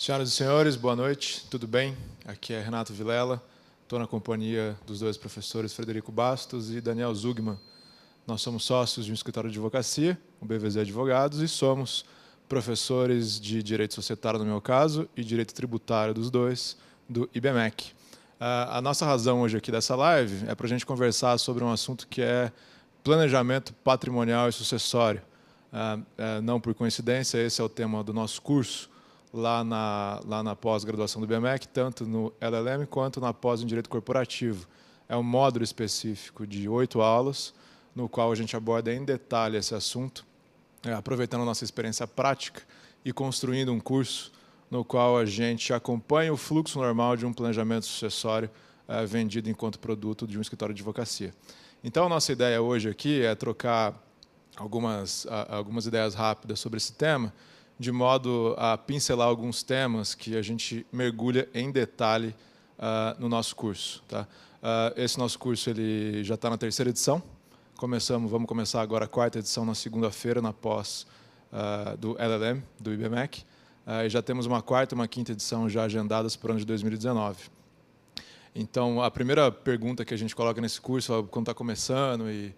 Senhoras e senhores, boa noite, tudo bem? Aqui é Renato Vilela, estou na companhia dos dois professores Frederico Bastos e Daniel Zugman. Nós somos sócios de um escritório de advocacia, o BVZ Advogados, e somos professores de Direito Societário, no meu caso, e Direito Tributário dos dois, do IBMEC. A nossa razão hoje aqui dessa live é para a gente conversar sobre um assunto que é planejamento patrimonial e sucessório. Não por coincidência, esse é o tema do nosso curso, lá na pós-graduação do IBMEC, tanto no LLM quanto na pós em Direito Corporativo. É um módulo específico de 8 aulas, no qual a gente aborda em detalhe esse assunto, aproveitando a nossa experiência prática e construindo um curso no qual a gente acompanha o fluxo normal de um planejamento sucessório vendido enquanto produto de um escritório de advocacia. Então, a nossa ideia hoje aqui é trocar algumas ideias rápidas sobre esse tema, de modo a pincelar alguns temas que a gente mergulha em detalhe no nosso curso. Tá? Esse nosso curso ele já está na 3ª edição. Vamos começar agora a 4ª edição na segunda-feira, na pós do LLM, do IBMEC. E já temos uma 4ª e uma 5ª edição já agendadas para o ano de 2019. Então, a primeira pergunta que a gente coloca nesse curso, quando está começando e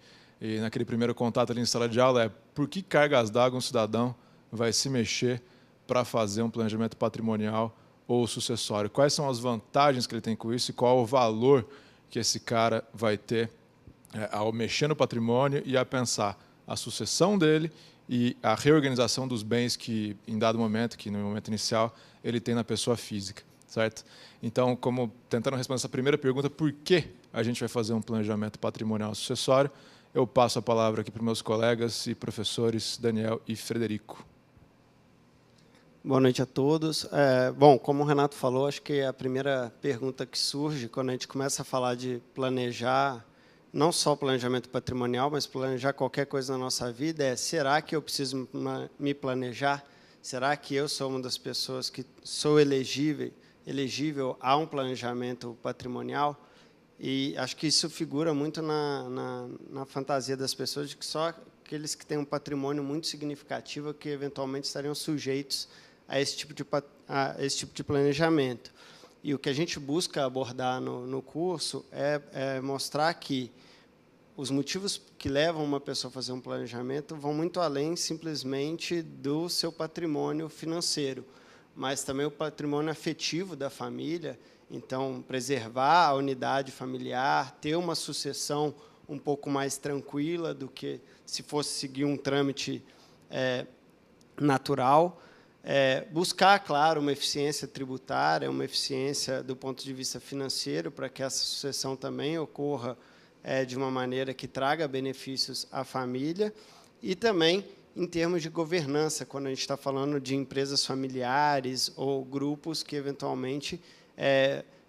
naquele primeiro contato ali em sala de aula, é por que cargas d'água um cidadão vai se mexer para fazer um planejamento patrimonial ou sucessório? Quais são as vantagens que ele tem com isso e qual o valor que esse cara vai ter ao mexer no patrimônio e a pensar a sucessão dele e a reorganização dos bens que, em dado momento, que no momento inicial, ele tem na pessoa física, certo? Então, tentando responder essa primeira pergunta, por que a gente vai fazer um planejamento patrimonial sucessório, eu passo a palavra aqui para os meus colegas e professores Daniel e Frederico. Boa noite a todos. Bom, como o Renato falou, acho que a primeira pergunta que surge quando a gente começa a falar de planejar, não só o planejamento patrimonial, mas planejar qualquer coisa na nossa vida é: será que eu preciso me planejar? Será que eu sou uma das pessoas que sou elegível a um planejamento patrimonial? E acho que isso figura muito na fantasia das pessoas de que só aqueles que têm um patrimônio muito significativo que eventualmente estariam sujeitos a esse tipo de planejamento. E o que a gente busca abordar no curso é mostrar que os motivos que levam uma pessoa a fazer um planejamento vão muito além simplesmente do seu patrimônio financeiro, mas também o patrimônio afetivo da família. Então, preservar a unidade familiar, ter uma sucessão um pouco mais tranquila do que se fosse seguir um trâmite natural. Buscar, claro, uma eficiência tributária, uma eficiência do ponto de vista financeiro, para que essa sucessão também ocorra de uma maneira que traga benefícios à família, e também em termos de governança, quando a gente está falando de empresas familiares ou grupos que, eventualmente,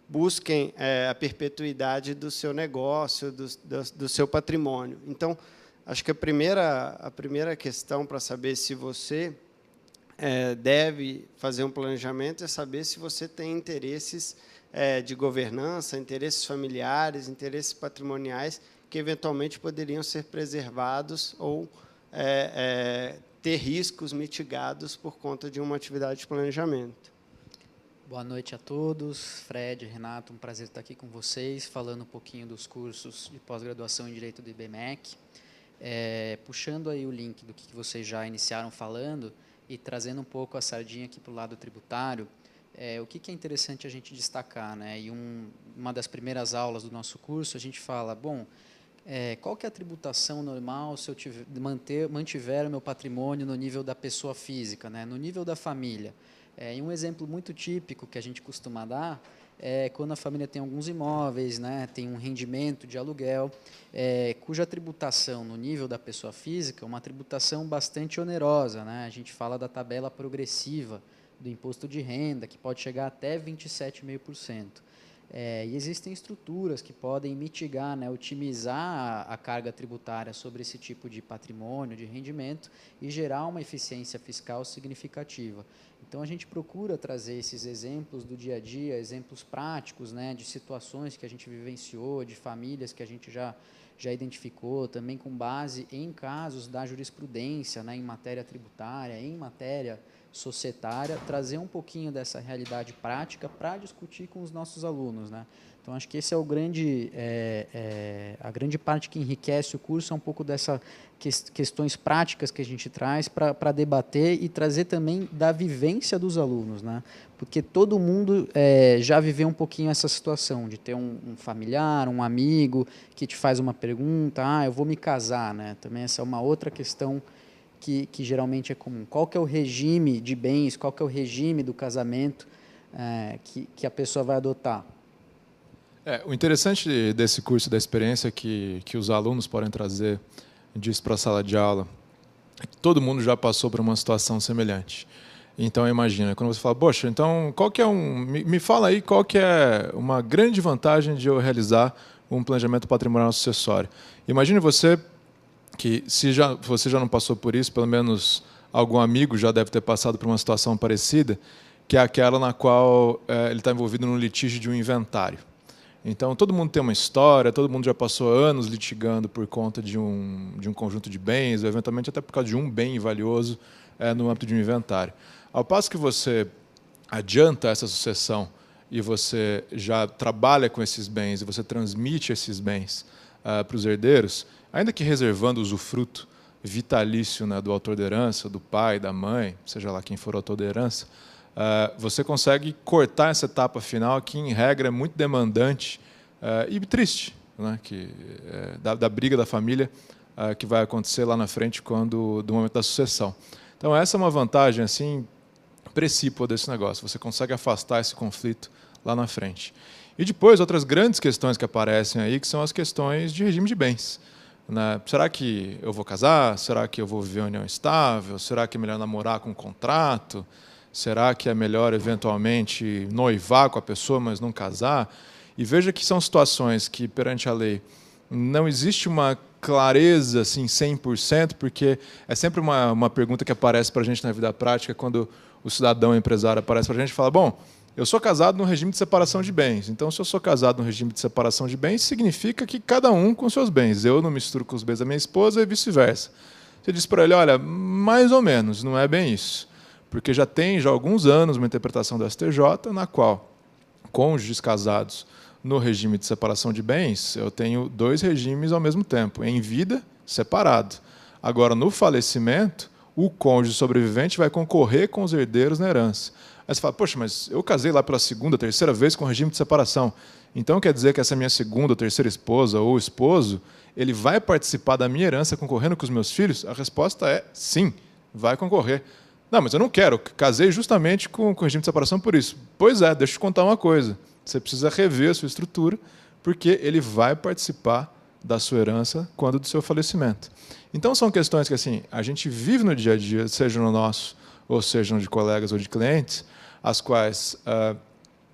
busquem a perpetuidade do seu negócio, do seu patrimônio. Então, acho que a primeira questão para saber se você deve fazer um planejamento é saber se você tem interesses de governança, interesses familiares, interesses patrimoniais que, eventualmente, poderiam ser preservados ou ter riscos mitigados por conta de uma atividade de planejamento. Boa noite a todos. Fred, Renato, um prazer estar aqui com vocês, falando um pouquinho dos cursos de pós-graduação em Direito do IBMEC. Puxando aí o link do que vocês já iniciaram falando e trazendo um pouco a sardinha aqui para o lado tributário, o que é interessante a gente destacar, né? E uma das primeiras aulas do nosso curso, a gente fala, bom, qual que é a tributação normal se eu mantiver o meu patrimônio no nível da pessoa física, né? No nível da família? E um exemplo muito típico que a gente costuma dar é quando a família tem alguns imóveis, né, tem um rendimento de aluguel, cuja tributação no nível da pessoa física é uma tributação bastante onerosa, né? A gente fala da tabela progressiva do imposto de renda, que pode chegar até 27,5%. E existem estruturas que podem mitigar, né, otimizar a carga tributária sobre esse tipo de patrimônio, de rendimento, e gerar uma eficiência fiscal significativa. Então, a gente procura trazer esses exemplos do dia a dia, exemplos práticos, né, de situações que a gente vivenciou, de famílias que a gente já já identificou, também com base em casos da jurisprudência, né, em matéria tributária, em matéria societária, trazer um pouquinho dessa realidade prática para discutir com os nossos alunos, né? Então, acho que esse é a grande parte que enriquece o curso, é um pouco dessas questões práticas que a gente traz para debater e trazer também da vivência dos alunos, né? Porque todo mundo já viveu um pouquinho essa situação de ter um familiar, um amigo que te faz uma pergunta, eu vou me casar, né? Também essa é uma outra questão que geralmente é comum. Qual que é o regime de bens, qual que é o regime do casamento que a pessoa vai adotar? O interessante desse curso, da experiência que os alunos podem trazer disso para a sala de aula, é que todo mundo já passou por uma situação semelhante. Então, imagina, quando você fala, poxa, então, qual que é me fala aí qual que é uma grande vantagem de eu realizar um planejamento patrimonial sucessório. Imagine você que, se você já não passou por isso, pelo menos algum amigo já deve ter passado por uma situação parecida, que é aquela na qual ele está envolvido num litígio de um inventário. Então, todo mundo tem uma história, todo mundo já passou anos litigando por conta de um conjunto de bens, ou eventualmente até por causa de um bem valioso no âmbito de um inventário. Ao passo que você adianta essa sucessão e você já trabalha com esses bens e você transmite esses bens para os herdeiros, ainda que reservando o usufruto vitalício, né, do autor da herança, do pai, da mãe, seja lá quem for o autor da herança, você consegue cortar essa etapa final que, em regra, é muito demandante e triste, né, da briga da família que vai acontecer lá na frente do momento da sucessão. Então, essa é uma vantagem assim, precípua desse negócio. Você consegue afastar esse conflito lá na frente. E depois, outras grandes questões que aparecem aí, que são as questões de regime de bens. Né? Será que eu vou casar? Será que eu vou viver em união estável? Será que é melhor namorar com um contrato? Será que é melhor, eventualmente, noivar com a pessoa, mas não casar? E veja que são situações que, perante a lei, não existe uma clareza assim, 100%, porque é sempre uma pergunta que aparece para a gente na vida prática, quando o cidadão empresário aparece para a gente e fala, bom, eu sou casado no regime de separação de bens. Então, se eu sou casado no regime de separação de bens, significa que cada um com seus bens. Eu não misturo com os bens da minha esposa e vice-versa. Você diz para ele, olha, mais ou menos, não é bem isso. Porque já há alguns anos uma interpretação do STJ na qual cônjuges casados no regime de separação de bens, eu tenho dois regimes ao mesmo tempo, em vida, separado. Agora, no falecimento, o cônjuge sobrevivente vai concorrer com os herdeiros na herança. Aí você fala, poxa, mas eu casei lá pela segunda, terceira vez com regime de separação. Então quer dizer que essa minha segunda ou terceira esposa ou esposo, ele vai participar da minha herança concorrendo com os meus filhos? A resposta é sim, vai concorrer. Não, mas eu não quero, casei justamente com o regime de separação por isso. Pois é, deixa eu te contar uma coisa. Você precisa rever a sua estrutura, porque ele vai participar da sua herança quando do seu falecimento. Então, são questões que assim, a gente vive no dia a dia, seja no nosso, ou sejam de colegas ou de clientes, as quais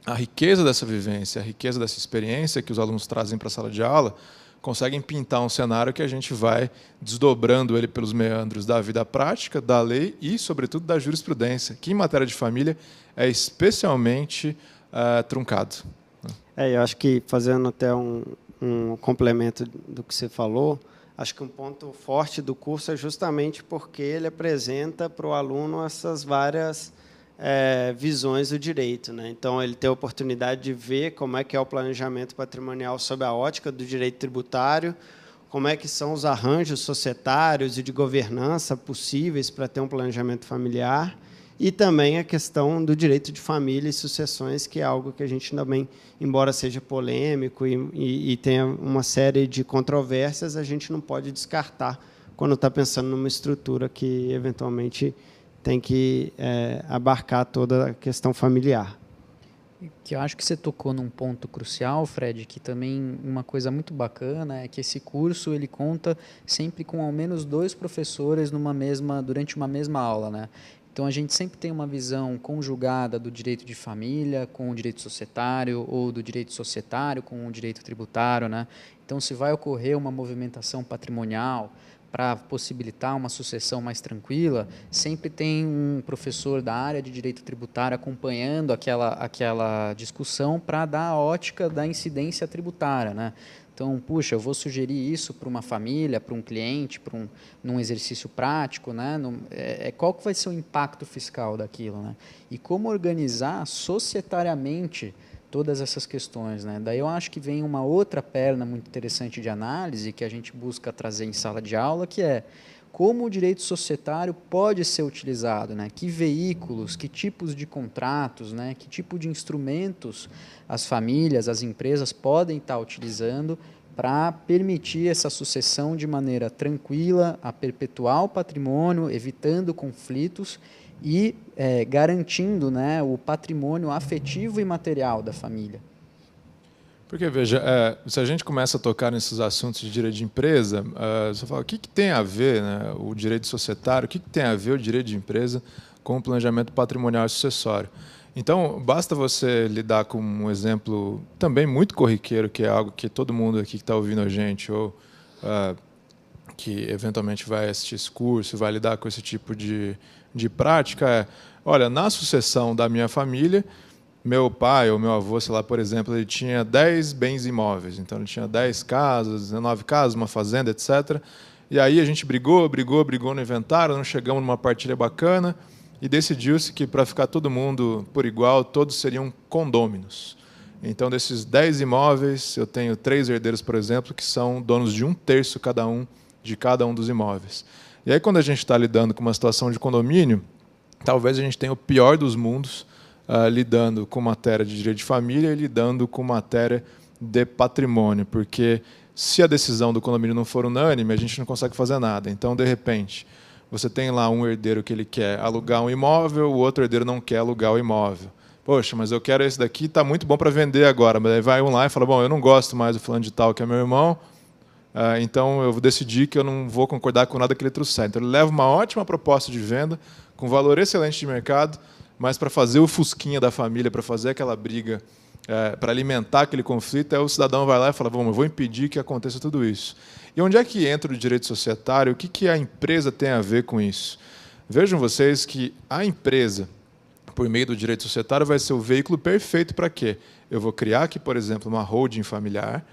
a riqueza dessa vivência, a riqueza dessa experiência que os alunos trazem para a sala de aula, conseguem pintar um cenário que a gente vai desdobrando ele pelos meandros da vida prática, da lei e, sobretudo, da jurisprudência, que, em matéria de família, é especialmente truncado. Eu acho que, fazendo até um complemento do que você falou, acho que um ponto forte do curso é justamente porque ele apresenta para o aluno essas várias visões do direito, né? Então, ele tem a oportunidade de ver como é que é o planejamento patrimonial sob a ótica do direito tributário, como é que são os arranjos societários e de governança possíveis para ter um planejamento familiar, e também a questão do direito de família e sucessões, que é algo que a gente também, embora seja polêmico e tenha uma série de controvérsias, a gente não pode descartar quando está pensando numa estrutura que, eventualmente, tem que abarcar toda a questão familiar. Que eu acho que você tocou num ponto crucial, Fred, que também uma coisa muito bacana é que esse curso ele conta sempre com ao menos 2 professores durante uma mesma aula, né? Então, a gente sempre tem uma visão conjugada do direito de família com o direito societário ou do direito societário com o direito tributário, né? Então, se vai ocorrer uma movimentação patrimonial para possibilitar uma sucessão mais tranquila, sempre tem um professor da área de direito tributário acompanhando aquela discussão para dar a ótica da incidência tributária, né? Então, puxa, eu vou sugerir isso para uma família, para um cliente, num exercício prático, né? Qual que vai ser o impacto fiscal daquilo, né? E como organizar societariamente todas essas questões, né? Daí eu acho que vem uma outra perna muito interessante de análise que a gente busca trazer em sala de aula, que é como o direito societário pode ser utilizado, né? Que veículos, que tipos de contratos, né? Que tipo de instrumentos as famílias, as empresas podem estar utilizando para permitir essa sucessão de maneira tranquila, a perpetuar o patrimônio, evitando conflitos e garantindo, né, o patrimônio afetivo e material da família. Porque, veja, se a gente começa a tocar nesses assuntos de direito de empresa, você fala, o que tem a ver, né, o direito societário, o que tem a ver o direito de empresa com o planejamento patrimonial e sucessório? Então, basta você lidar com um exemplo também muito corriqueiro, que é algo que todo mundo aqui que está ouvindo a gente, ou que eventualmente vai assistir esse curso, vai lidar com esse tipo de prática, olha, na sucessão da minha família, meu pai ou meu avô, sei lá, por exemplo, ele tinha 10 bens imóveis. Então, ele tinha 10 casas, 19 casas, uma fazenda, etc. E aí a gente brigou no inventário, não chegamos numa partilha bacana e decidiu-se que, para ficar todo mundo por igual, todos seriam condôminos. Então, desses 10 imóveis, eu tenho 3 herdeiros, por exemplo, que são donos de 1/3 cada um de cada um dos imóveis. E aí, quando a gente está lidando com uma situação de condomínio, talvez a gente tenha o pior dos mundos, lidando com matéria de direito de família e lidando com matéria de patrimônio, porque se a decisão do condomínio não for unânime, a gente não consegue fazer nada. Então, de repente, você tem lá um herdeiro que ele quer alugar um imóvel, o outro herdeiro não quer alugar o imóvel. Poxa, mas eu quero esse daqui, está muito bom para vender agora. Mas aí vai um lá e fala, bom, eu não gosto mais do fulano de tal, que é meu irmão, então eu vou decidir que eu não vou concordar com nada que ele trouxer. Então, ele leva uma ótima proposta de venda, com valor excelente de mercado, mas para fazer o fusquinha da família, para fazer aquela briga, para alimentar aquele conflito, aí o cidadão vai lá e fala, bom, eu vou impedir que aconteça tudo isso. E onde é que entra o direito societário? O que a empresa tem a ver com isso? Vejam vocês que a empresa, por meio do direito societário, vai ser o veículo perfeito para quê? Eu vou criar aqui, por exemplo, uma holding familiar,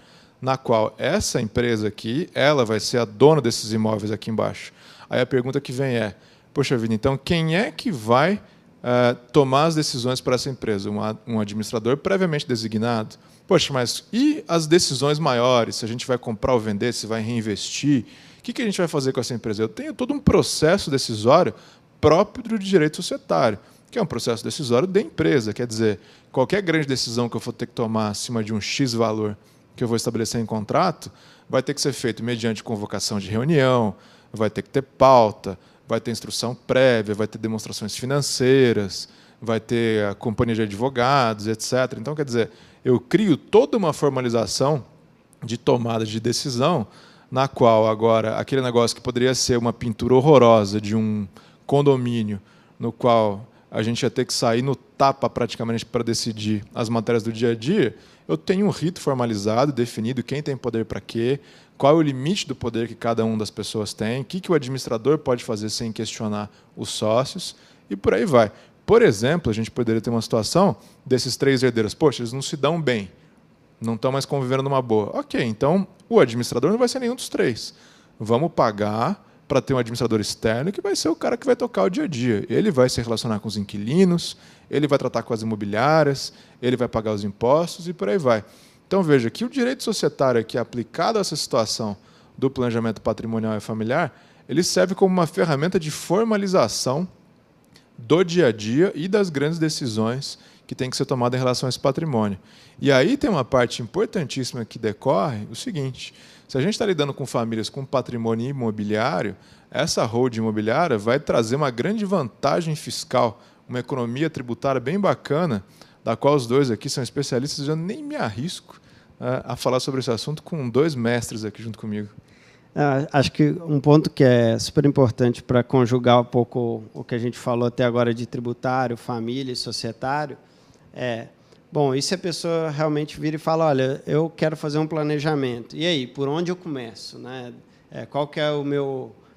na qual essa empresa aqui, ela vai ser a dona desses imóveis aqui embaixo. Aí a pergunta que vem é, poxa vida, então quem é que vai tomar as decisões para essa empresa? Um administrador previamente designado? Poxa, mas e as decisões maiores? Se a gente vai comprar ou vender, se vai reinvestir, o que a gente vai fazer com essa empresa? Eu tenho todo um processo decisório próprio do direito societário, que é um processo decisório da empresa. Quer dizer, qualquer grande decisão que eu for ter que tomar acima de um X valor que eu vou estabelecer em contrato, vai ter que ser feito mediante convocação de reunião, vai ter que ter pauta, vai ter instrução prévia, vai ter demonstrações financeiras, vai ter a companhia de advogados, etc. Então, quer dizer, eu crio toda uma formalização de tomada de decisão, na qual agora aquele negócio que poderia ser uma pintura horrorosa de um condomínio, no qual a gente ia ter que sair no tapa praticamente para decidir as matérias do dia a dia, eu tenho um rito formalizado, definido quem tem poder para quê, qual é o limite do poder que cada uma das pessoas tem, o que o administrador pode fazer sem questionar os sócios, e por aí vai. Por exemplo, a gente poderia ter uma situação desses 3 herdeiros. Poxa, eles não se dão bem, não estão mais convivendo numa boa. Ok, então o administrador não vai ser nenhum dos 3. Vamos pagar para ter um administrador externo que vai ser o cara que vai tocar o dia a dia. Ele vai se relacionar com os inquilinos, ele vai tratar com as imobiliárias, ele vai pagar os impostos e por aí vai. Então, veja que o direito societário aqui aplicado a essa situação do planejamento patrimonial e familiar, ele serve como uma ferramenta de formalização do dia a dia e das grandes decisões que tem que ser tomada em relação a esse patrimônio. E aí tem uma parte importantíssima que decorre, o seguinte, se a gente está lidando com famílias com patrimônio imobiliário, essa holding imobiliária vai trazer uma grande vantagem fiscal, uma economia tributária bem bacana, da qual os dois aqui são especialistas, eu nem me arrisco a falar sobre esse assunto com 2 mestres aqui junto comigo. Acho que um ponto que é super importante para conjugar um pouco o que a gente falou até agora de tributário, família e societário é, bom, e se a pessoa realmente vira e fala, olha, eu quero fazer um planejamento, e aí, por onde eu começo? Né? Qual que é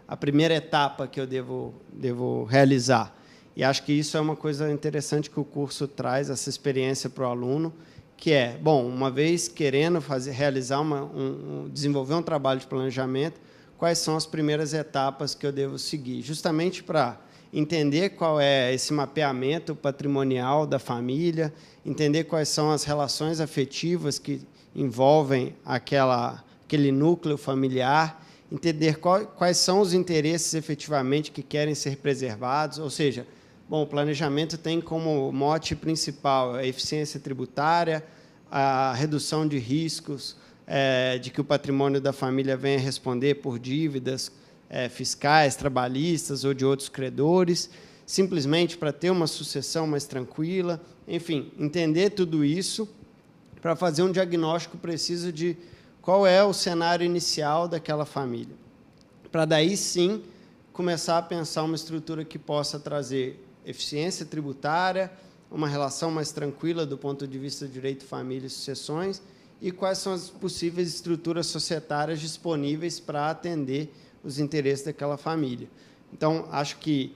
a primeira etapa que eu devo realizar? E acho que isso é uma coisa interessante que o curso traz, essa experiência para o aluno, que é, bom, uma vez querendo realizar desenvolver um trabalho de planejamento, quais são as primeiras etapas que eu devo seguir, justamente para entender qual é esse mapeamento patrimonial da família, entender quais são as relações afetivas que envolvem aquele núcleo familiar, entender quais são os interesses efetivamente que querem ser preservados, ou seja, bom, o planejamento tem como mote principal a eficiência tributária, a redução de riscos, de que o patrimônio da família venha responder por dívidas fiscais, trabalhistas ou de outros credores, simplesmente para ter uma sucessão mais tranquila. Enfim, entender tudo isso para fazer um diagnóstico preciso de qual é o cenário inicial daquela família. Para daí, sim, começar a pensar uma estrutura que possa trazer eficiência tributária, uma relação mais tranquila do ponto de vista de direito, família e sucessões, e quais são as possíveis estruturas societárias disponíveis para atender os interesses daquela família. Então, acho que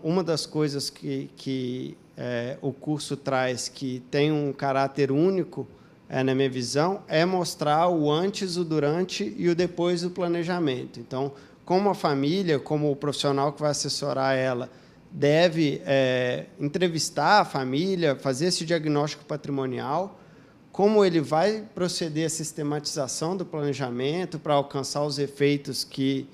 uma das coisas que o curso traz, que tem um caráter único, na minha visão, é mostrar o antes, o durante e o depois do planejamento. Então, como a família, como o profissional que vai assessorar ela, deve entrevistar a família, fazer esse diagnóstico patrimonial, como ele vai proceder à sistematização do planejamento para alcançar os efeitos que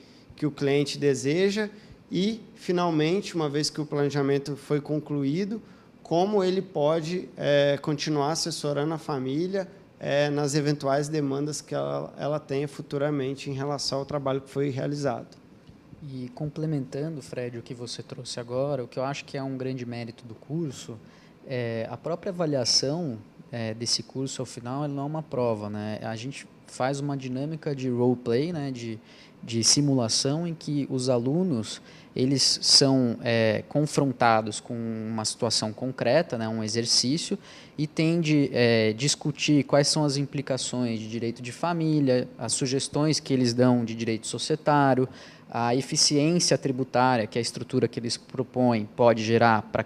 o cliente deseja e, finalmente, uma vez que o planejamento foi concluído, como ele pode continuar assessorando a família nas eventuais demandas que ela tenha futuramente em relação ao trabalho que foi realizado. E complementando, Fred, o que você trouxe agora, o que eu acho que é um grande mérito do curso, a própria avaliação desse curso, ao final, ele não é uma prova, né? A gente faz uma dinâmica de roleplay, né? de simulação, em que os alunos eles são confrontados com uma situação concreta, né? Um exercício, e tem de discutir quais são as implicações de direito de família, as sugestões que eles dão de direito societário, a eficiência tributária, que é a estrutura que eles propõem, pode gerar para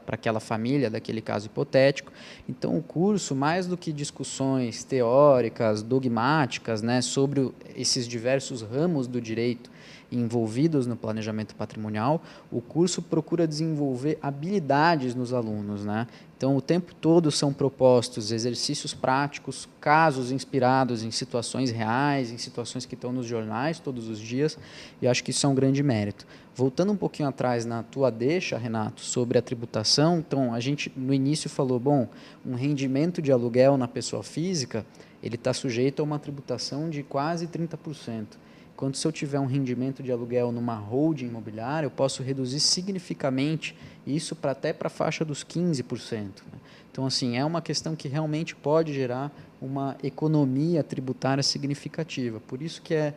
aquela família, daquele caso hipotético. Então, o curso, mais do que discussões teóricas, dogmáticas, né, sobre esses diversos ramos do direito envolvidos no planejamento patrimonial, o curso procura desenvolver habilidades nos alunos, né? Então, o tempo todo são propostos exercícios práticos, casos inspirados em situações reais, em situações que estão nos jornais todos os dias, e acho que isso é um grande mérito. Voltando um pouquinho atrás na tua deixa, Renato, sobre a tributação, então, a gente no início falou, bom, um rendimento de aluguel na pessoa física, ele está sujeito a uma tributação de quase 30%. Enquanto se eu tiver um rendimento de aluguel numa holding imobiliária, eu posso reduzir significativamente isso até para a faixa dos 15%. Né? Então, assim, é uma questão que realmente pode gerar uma economia tributária significativa. Por isso que é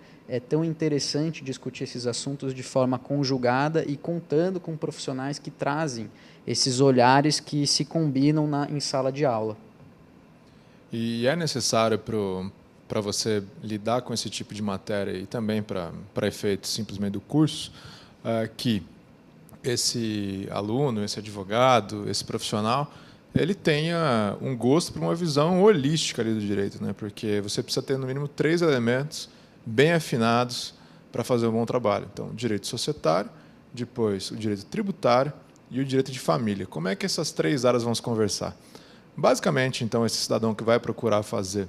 tão interessante discutir esses assuntos de forma conjugada e contando com profissionais que trazem esses olhares que se combinam em sala de aula. E é necessário para você lidar com esse tipo de matéria e também para efeitos simplesmente do curso, que esse aluno, esse advogado, esse profissional, ele tenha um gosto por uma visão holística ali do direito, né? Porque você precisa ter, no mínimo, 3 elementos bem afinados para fazer um bom trabalho. Então, o direito societário, depois o direito tributário e o direito de família. Como é que essas 3 áreas vão se conversar? Basicamente, então, esse cidadão que vai procurar fazer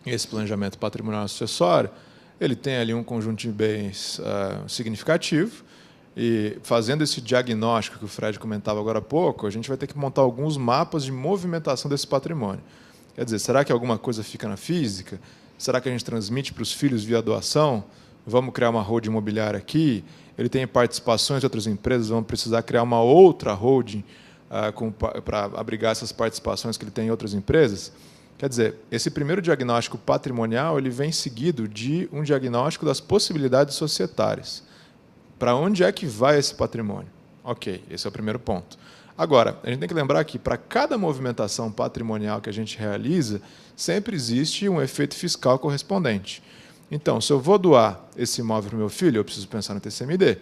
esse planejamento patrimonial sucessório, ele tem ali um conjunto de bens significativo, e fazendo esse diagnóstico que o Fred comentava agora há pouco, a gente vai ter que montar alguns mapas de movimentação desse patrimônio. Quer dizer, será que alguma coisa fica na física? Será que a gente transmite para os filhos via doação? Vamos criar uma holding imobiliária aqui? Ele tem participações de outras empresas, vamos precisar criar uma outra holding para abrigar essas participações que ele tem em outras empresas? Quer dizer, esse primeiro diagnóstico patrimonial ele vem seguido de um diagnóstico das possibilidades societárias. Para onde é que vai esse patrimônio? Ok, esse é o primeiro ponto. Agora, a gente tem que lembrar que para cada movimentação patrimonial que a gente realiza, sempre existe um efeito fiscal correspondente. Então, se eu vou doar esse imóvel para o meu filho, eu preciso pensar no TCMD.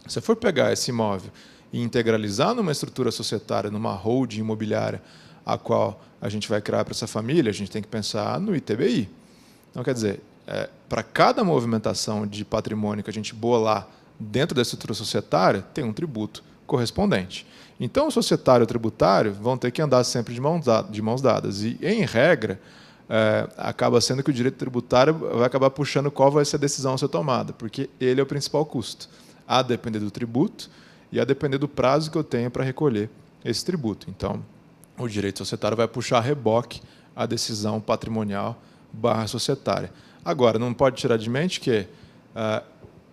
Se eu for pegar esse imóvel e integralizar numa estrutura societária, numa holding imobiliária, a qual a gente vai criar para essa família, a gente tem que pensar no ITBI. Então, quer dizer, para cada movimentação de patrimônio que a gente bolar dentro da estrutura societária, tem um tributo correspondente. Então, o societário e o tributário vão ter que andar sempre de mãos dadas. E, em regra, acaba sendo que o direito tributário vai acabar puxando qual vai ser a decisão a ser tomada, porque ele é o principal custo, a depender do tributo e a depender do prazo que eu tenho para recolher esse tributo. Então, o direito societário vai puxar a reboque a decisão patrimonial / societária. Agora, não pode tirar de mente que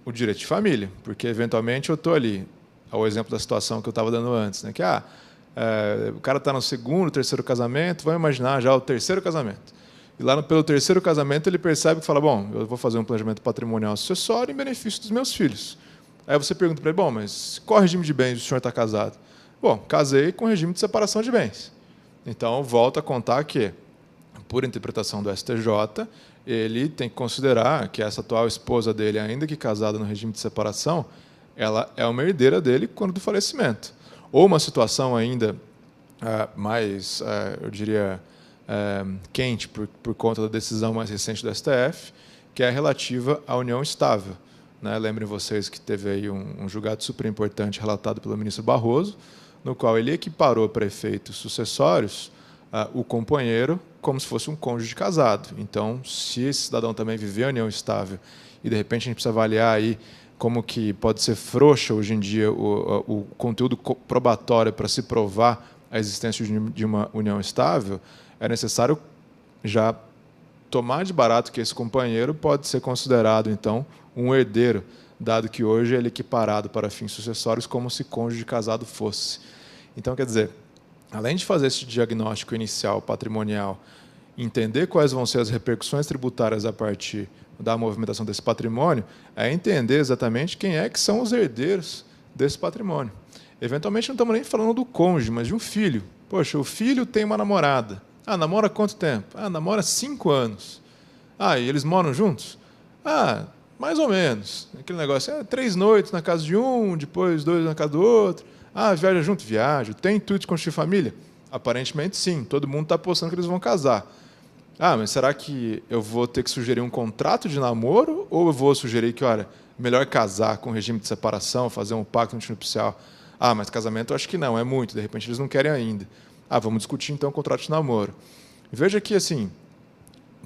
o direito de família, porque, eventualmente, eu estou ali, ao exemplo da situação que eu estava dando antes, né, que o cara está no segundo, terceiro casamento, vamos imaginar já o terceiro casamento. E lá pelo terceiro casamento ele percebe que fala, bom, eu vou fazer um planejamento patrimonial sucessório em benefício dos meus filhos. Aí você pergunta para ele, bom, mas qual regime de bens o senhor está casado? Bom, casei com regime de separação de bens. Então, volto a contar que, por interpretação do STJ, ele tem que considerar que essa atual esposa dele, ainda que casada no regime de separação, ela é uma herdeira dele quando do falecimento. Ou uma situação ainda mais, eu diria, quente por conta da decisão mais recente do STF, que é relativa à união estável. Né? Lembrem vocês que teve aí um julgado super importante relatado pelo ministro Barroso, no qual ele equiparou para efeitos sucessórios o companheiro como se fosse um cônjuge casado. Então, se esse cidadão também viver a união estável e, de repente, a gente precisa avaliar aí como que pode ser frouxa hoje em dia o conteúdo probatório para se provar a existência de uma união estável, é necessário já tomar de barato que esse companheiro pode ser considerado, então, um herdeiro, dado que hoje ele é equiparado para fins sucessórios como se cônjuge casado fosse. Então, quer dizer, além de fazer esse diagnóstico inicial patrimonial, entender quais vão ser as repercussões tributárias a partir da movimentação desse patrimônio, é entender exatamente quem é que são os herdeiros desse patrimônio. Eventualmente, não estamos nem falando do cônjuge, mas de um filho. Poxa, o filho tem uma namorada. Namora há quanto tempo? Namora 5 anos. E eles moram juntos? Mais ou menos. Aquele negócio, 3 noites na casa de um, depois 2 na casa do outro. Viaja junto? Viaja. Tem intuito de construir família? Aparentemente, sim. Todo mundo está apostando que eles vão casar. Mas será que eu vou ter que sugerir um contrato de namoro ou eu vou sugerir que, olha, melhor casar com regime de separação, fazer um pacto antinupcial? Mas casamento eu acho que não, é muito, de repente eles não querem ainda. Vamos discutir então o contrato de namoro. Veja que, assim,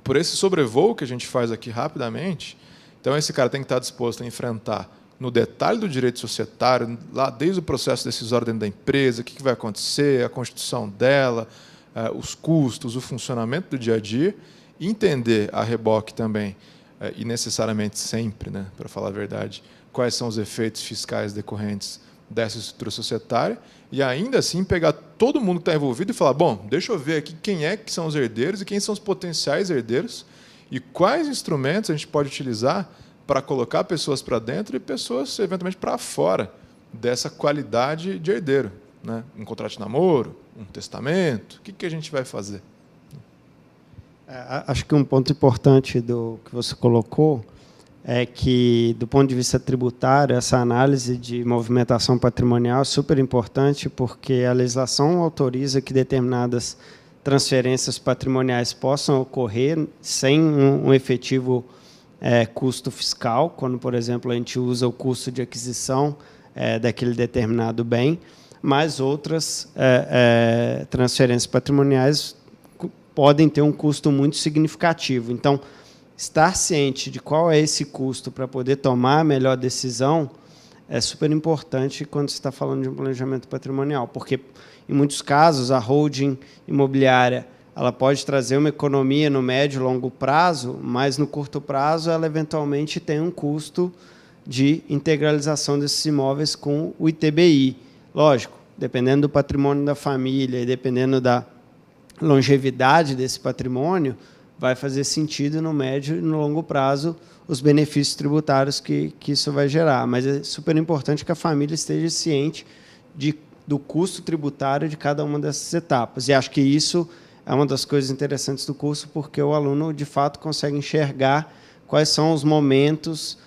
por esse sobrevoo que a gente faz aqui rapidamente, então esse cara tem que estar disposto a enfrentar no detalhe do direito societário, lá desde o processo decisório dentro da empresa, o que vai acontecer, a constituição dela, os custos, o funcionamento do dia a dia, e entender a reboque também, e necessariamente sempre, né, para falar a verdade, quais são os efeitos fiscais decorrentes dessa estrutura societária, e ainda assim pegar todo mundo que está envolvido e falar, bom, deixa eu ver aqui quem é que são os herdeiros e quem são os potenciais herdeiros e quais instrumentos a gente pode utilizar para colocar pessoas para dentro e pessoas, eventualmente, para fora dessa qualidade de herdeiro. Né? Um contrato de namoro, um testamento, o que a gente vai fazer? Acho que um ponto importante do que você colocou é que, do ponto de vista tributário, essa análise de movimentação patrimonial é super importante, porque a legislação autoriza que determinadas transferências patrimoniais possam ocorrer sem um efetivo custo fiscal, quando, por exemplo, a gente usa o custo de aquisição daquele determinado bem, mas outras transferências patrimoniais podem ter um custo muito significativo. Então, estar ciente de qual é esse custo para poder tomar a melhor decisão é super importante quando se está falando de um planejamento patrimonial, porque, em muitos casos, a holding imobiliária ela pode trazer uma economia no médio e longo prazo, mas, no curto prazo, ela, eventualmente, tem um custo de integralização desses imóveis com o ITBI. Lógico, dependendo do patrimônio da família e dependendo da longevidade desse patrimônio, vai fazer sentido no médio e no longo prazo os benefícios tributários que isso vai gerar. Mas é super importante que a família esteja ciente do custo tributário de cada uma dessas etapas. E acho que isso é uma das coisas interessantes do curso, porque o aluno, de fato, consegue enxergar quais são os momentos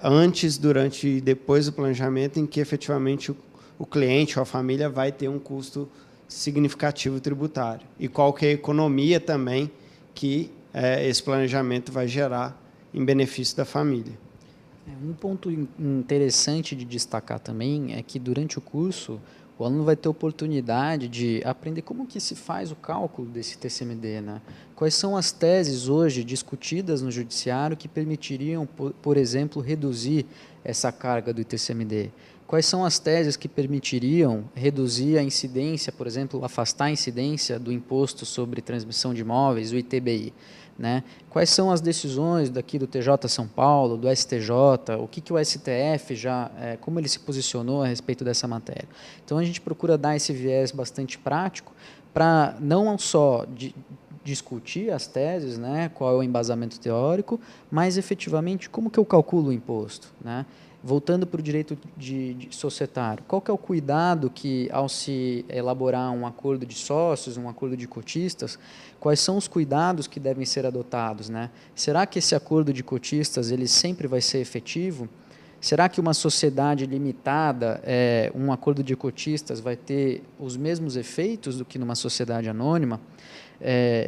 antes, durante e depois do planejamento em que, efetivamente, o cliente ou a família vai ter um custo significativo tributário. E qual que é a economia também que esse planejamento vai gerar em benefício da família. Um ponto interessante de destacar também é que durante o curso o aluno vai ter oportunidade de aprender como que se faz o cálculo desse TCMD, né? Quais são as teses hoje discutidas no judiciário que permitiriam, por exemplo, reduzir essa carga do ITCMD? Quais são as teses que permitiriam reduzir a incidência, por exemplo, afastar a incidência do imposto sobre transmissão de imóveis, o ITBI? Né? Quais são as decisões daqui do TJ São Paulo, do STJ, o que o STF já, como ele se posicionou a respeito dessa matéria? Então a gente procura dar esse viés bastante prático para não só discutir as teses, né, qual é o embasamento teórico, mas efetivamente como que eu calculo o imposto, né? Voltando para o direito de societário, qual que é o cuidado que, ao se elaborar um acordo de sócios, um acordo de cotistas, quais são os cuidados que devem ser adotados, né? Será que esse acordo de cotistas ele sempre vai ser efetivo? Será que uma sociedade limitada, um acordo de cotistas, vai ter os mesmos efeitos do que numa sociedade anônima?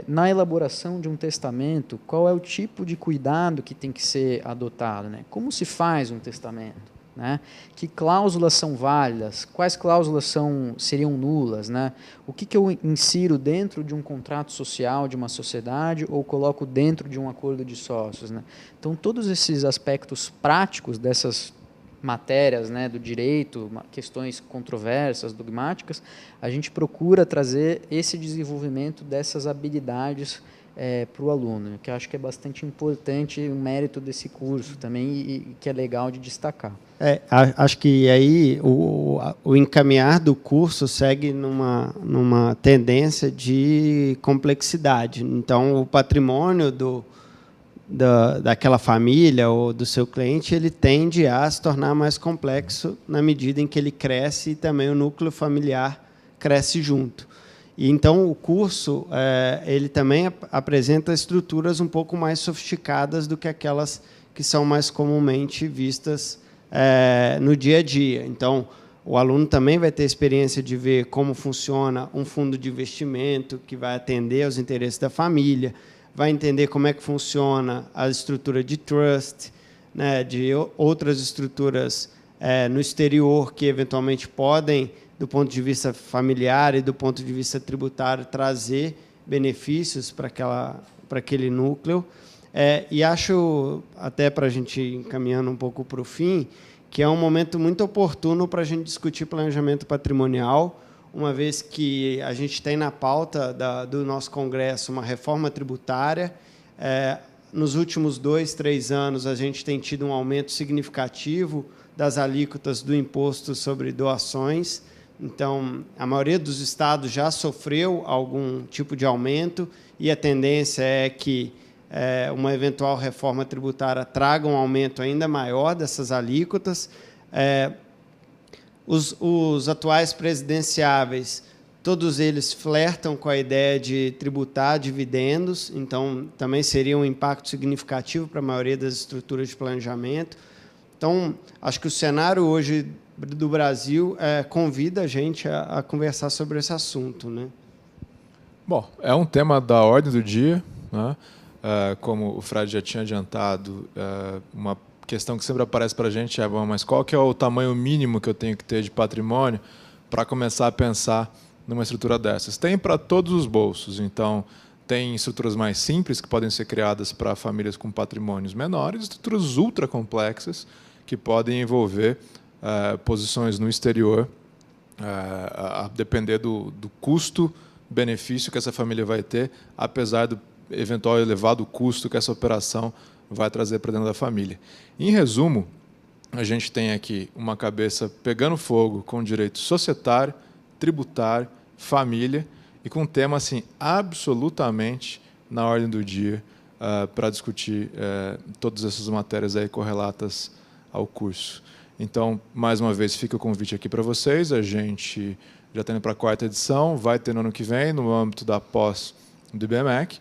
Na elaboração de um testamento, qual é o tipo de cuidado que tem que ser adotado, né? Como se faz um testamento, né? Que cláusulas são válidas? Quais cláusulas seriam nulas, né? O que eu insiro dentro de um contrato social de uma sociedade ou coloco dentro de um acordo de sócios, né? Então, todos esses aspectos práticos dessas matérias, né, do direito, questões controversas, dogmáticas, a gente procura trazer esse desenvolvimento dessas habilidades para o aluno, que eu acho que é bastante importante, o mérito desse curso também e que é legal de destacar. Acho que aí o encaminhar do curso segue numa tendência de complexidade. Então, o patrimônio daquela família ou do seu cliente, ele tende a se tornar mais complexo na medida em que ele cresce e também o núcleo familiar cresce junto. E então o curso ele também apresenta estruturas um pouco mais sofisticadas do que aquelas que são mais comumente vistas no dia a dia. Então o aluno também vai ter experiência de ver como funciona um fundo de investimento que vai atender aos interesses da família, vai entender como é que funciona a estrutura de trust, né, de outras estruturas no exterior que, eventualmente, podem, do ponto de vista familiar e do ponto de vista tributário, trazer benefícios para aquele núcleo. E acho, até para a gente ir encaminhando um pouco para o fim, que é um momento muito oportuno para a gente discutir planejamento patrimonial, uma vez que a gente tem na pauta do nosso Congresso uma reforma tributária. Nos últimos 2, 3 anos, a gente tem tido um aumento significativo das alíquotas do imposto sobre doações. Então, a maioria dos estados já sofreu algum tipo de aumento e a tendência é que uma eventual reforma tributária traga um aumento ainda maior dessas alíquotas. Os atuais presidenciáveis, todos eles flertam com a ideia de tributar dividendos, então também seria um impacto significativo para a maioria das estruturas de planejamento. Então, acho que o cenário hoje do Brasil convida a gente a conversar sobre esse assunto, né? Bom, é um tema da ordem do dia, né? Como o Fred já tinha adiantado, uma questão que sempre aparece para a gente bom, mas qual que é o tamanho mínimo que eu tenho que ter de patrimônio para começar a pensar numa estrutura dessas? Tem para todos os bolsos, então tem estruturas mais simples que podem ser criadas para famílias com patrimônios menores, estruturas ultra complexas que podem envolver posições no exterior, a depender do custo-benefício que essa família vai ter, apesar do eventual elevado custo que essa operação vai trazer para dentro da família. Em resumo, a gente tem aqui uma cabeça pegando fogo com direito societário, tributário, família e com um tema assim, absolutamente na ordem do dia para discutir todas essas matérias aí correlatas ao curso. Então, mais uma vez, fica o convite aqui para vocês. A gente já está indo para a 4ª edição, vai ter no ano que vem, no âmbito da pós do IBMEC.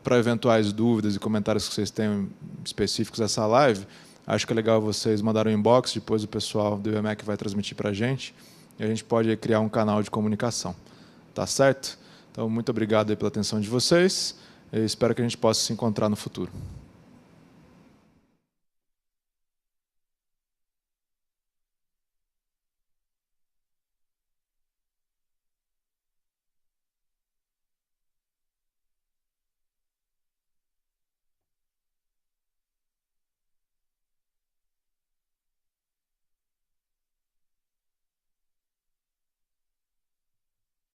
Para eventuais dúvidas e comentários que vocês tenham específicos dessa live, acho que é legal vocês mandarem um inbox, depois o pessoal do IBMEC vai transmitir para a gente, e a gente pode criar um canal de comunicação. Tá certo? Então, muito obrigado aí pela atenção de vocês. Eu espero que a gente possa se encontrar no futuro.